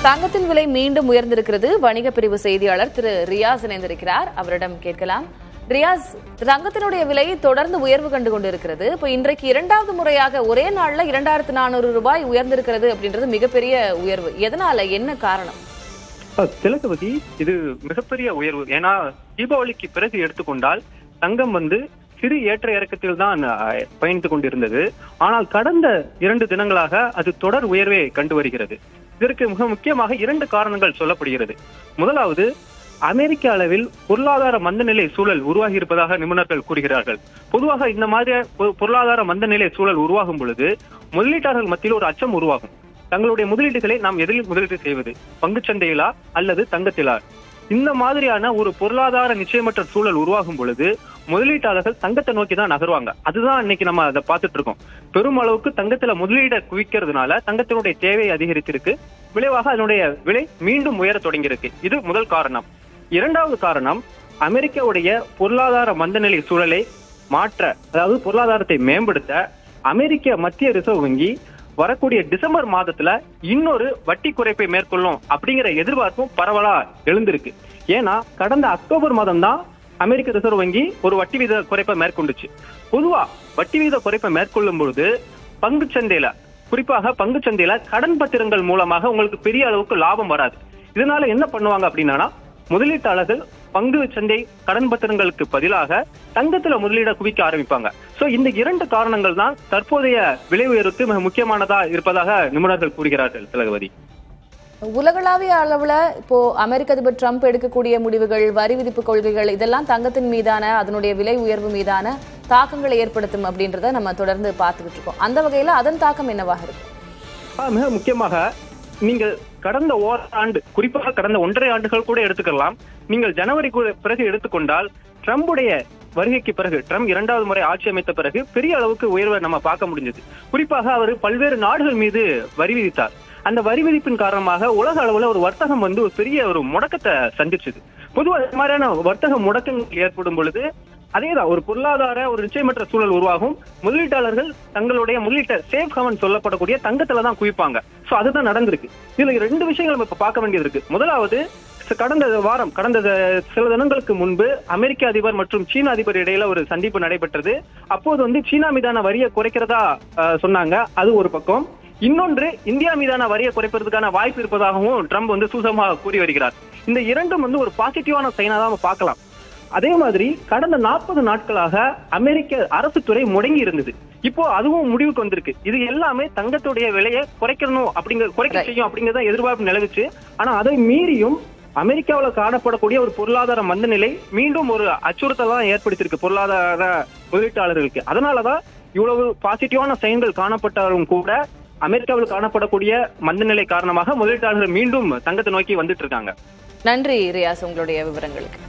தங்கத்தின் விலை மீண்டும் உயர்ந்திருக்கிறது. வணிக பிரிவு செய்தியாளர் திரு ரியாஸ் இணைந்திருக்கிறார். அவரிடம் கேட்கலாம். ரியாஸ், தங்கத்தினுடைய விலை தொடர்ந்து உயர்வு கண்டு கொண்டிருக்கிறது. இப்போ இன்றைக்கு இரண்டாவது முறையாக ஒரே நாள்ல 2400 ரூபாய் உயர்ந்திருக்கிறது அப்படின்றது மிகப்பெரிய உயர்வு. எதனால, என்ன காரணம்? திலகவதி, இது மிகப்பெரிய உயர்வு. ஏன்னா தீபாவளிக்கு பிறகு எடுத்துக்கொண்டால் தங்கம் சிறு ஏற்ற இறக்கத்தில் தான் பயணித்துக் கொண்டிருந்தது. ஆனால் கடந்த 2 தினங்களாக அது தொடர் உயர்வை கண்டு வருகிறது. இதற்கு மிக முக்கியமாக 2 காரணங்கள் சொல்லப்படுகிறது. முதலாவது, அமெரிக்க அளவில் பொருளாதார மந்தநிலை சூழல் உருவாகி இருப்பதாக நிபுணர்கள் கூறுகிறார்கள். பொதுவாக இந்த மாதிரி பொருளாதார மந்தநிலை சூழல் உருவாகும் பொழுது முதலீட்டாளர்கள் மத்தியில் ஒரு அச்சம் உருவாகும். தங்களுடைய முதலீடுகளை நாம் எதில் முதலீடு செய்வது, பங்குச்சந்தையிலா அல்லது தங்கத்திலா? இந்த மாதிரியான ஒரு பொருளாதார நிச்சயமற்ற சூழல் உருவாகும் பொழுது முதலீட்டாளர்கள் தங்கத்தை நோக்கி தான் நகருவாங்க. அதுதான் இன்னைக்கு நம்ம அதை பார்த்துட்டு இருக்கோம். பெருமளவுக்கு தங்கத்துல முதலீட குவிக்கிறதுனால தங்கத்தினுடைய தேவை அதிகரித்திருக்கு. விளைவாக அதனுடைய விலை மீண்டும் உயர தொடங்கியிருக்கு. இது முதல் காரணம். இரண்டாவது காரணம், அமெரிக்காவுடைய பொருளாதார மந்தநிலை சூழலை மாற்ற, அதாவது பொருளாதாரத்தை மேம்படுத்த அமெரிக்க மத்திய ரிசர்வ் வங்கி வரக்கூடிய டிசம்பர் மாதத்துல இன்னொரு வட்டி குறைப்பை மேற்கொள்ளும் அப்படிங்கிற எதிர்பார்ப்பும் பரவலா எழுந்திருக்கு. ஏன்னா கடந்த அக்டோபர் மாதம் தான் அமெரிக்க ரிசர்வ் வங்கி ஒரு வட்டி வீத குறைப்பை மேற்கொண்டுச்சு. பொதுவா வட்டி வீத குறைப்பை மேற்கொள்ளும் பொழுது பங்குச்சந்தையில, குறிப்பாக பங்குச்சந்தையில கடன் பத்திரங்கள் மூலமாக உங்களுக்கு பெரிய அளவுக்கு லாபம் வராது. இதனால என்ன பண்ணுவாங்க அப்படின்னா, முதலீட்டாளர்கள் பங்கு சந்தை கடன் பத்திரங்களுக்கு பதிலாக தங்கத்துல முதலீட குவிக்க ஆரம்பிப்பாங்க. சோ இந்த 2 காரணங்கள் தான் தற்போதைய விலை உயர்வுக்கு மிக முக்கியமானதா இருப்பதாக நிபுணர்கள் கூறுகிறார்கள். திலகவதி, உலகளாவிய அளவுல இப்போ அமெரிக்க அதிபர் ட்ரம்ப் எடுக்கக்கூடிய முடிவுகள், வரி விதிப்பு கொள்கைகள், இதெல்லாம் தங்கத்தின் மீதான, அதனுடைய விலை உயர்வு மீதான தாக்கங்களை ஏற்படுத்தும் அப்படின்றத நம்ம தொடர்ந்து பார்த்துக்கிட்டு இருக்கோம். அந்த வகையில அதன் தாக்கம் என்னவாக இருக்கும்? மிக முக்கியமாக நீங்கள் கடந்த ஓராண்டு, குறிப்பாக கடந்த 1.5 ஆண்டுகள் கூட எடுத்துக்கலாம். நீங்கள் ஜனவரி பிறகு எடுத்துக்கொண்டால் ட்ரம்புடைய வருகைக்கு பிறகு, ட்ரம்ப் 2வது முறை ஆட்சி அமைத்த பிறகு பெரிய அளவுக்கு உயர்வை நம்ம பார்க்க முடிஞ்சது. குறிப்பாக அவர் பல்வேறு நாடுகள் மீது வரி விதித்தார். அந்த வரி விதிப்பின் காரணமாக உலக அளவுல ஒரு வர்த்தகம் ஒரு பெரிய ஒரு முடக்கத்தை சந்திச்சது. பொதுவாக இது மாதிரியான வர்த்தக முடக்கங்கள் ஏற்படும் பொழுது அதேதான் ஒரு பொருளாதார ஒரு நிச்சயமற்ற சூழல் உருவாகும். முதலீட்டாளர்கள் தங்களுடைய முதலீட்டை சேஃப் ஹவன் சொல்லப்படக்கூடிய தங்கத்துல தான் குவிப்பாங்க. சோ அதுதான் நடந்திருக்கு. இதுல 2 விஷயங்கள் நம்ம இப்ப பார்க்க வேண்டியது இருக்கு. முதலாவது, கடந்த சில தினங்களுக்கு முன்பு அமெரிக்க அதிபர் மற்றும் சீன அதிபர் இடையில ஒரு சந்திப்பு நடைபெற்றது. அப்போது சீனா மீதான வரியை குறைக்கிறதா சொன்னாங்க. அது ஒரு பக்கம். இன்னொன்று, இந்தியா மீதான வரியை குறைப்பதற்கான வாய்ப்பு இருப்பதாகவும் ட்ரம்ப் சூசகமாக கூறி வருகிறார். இந்த 2ம் ஒரு பாசிட்டிவான சைனா தான் பார்க்கலாம். அதே மாதிரி கடந்த 40 நாட்களாக அமெரிக்க அரசு துறை முடங்கி இருந்தது. இப்போ அதுவும் முடிவுக்கு வந்திருக்கு. இது எல்லாமே தங்கத்துடைய விலையை குறைக்க செய்யும் அப்படிங்கறத எதிர்பார்ப்பு நிலவுச்சு. ஆனா அதை மீறியும் அமெரிக்காவில் காணப்படக்கூடிய ஒரு பொருளாதார மந்தநிலை மீண்டும் ஒரு அச்சுறுத்தல் தான் ஏற்படுத்தியிருக்கு பொருளாதார முதலீட்டாளர்களுக்கு. அதனாலதான் இவ்வளவு பாசிட்டிவான சைன்கள் காணப்பட்டாலும் கூட அமெரிக்காவில் காணப்படக்கூடிய மந்தநிலை காரணமாக முதலீட்டாளர்கள் மீண்டும் தங்கத்தை நோக்கி வந்துட்டு இருக்காங்க. நன்றி ரியாஸ், உங்களுடைய விவரங்களுக்கு.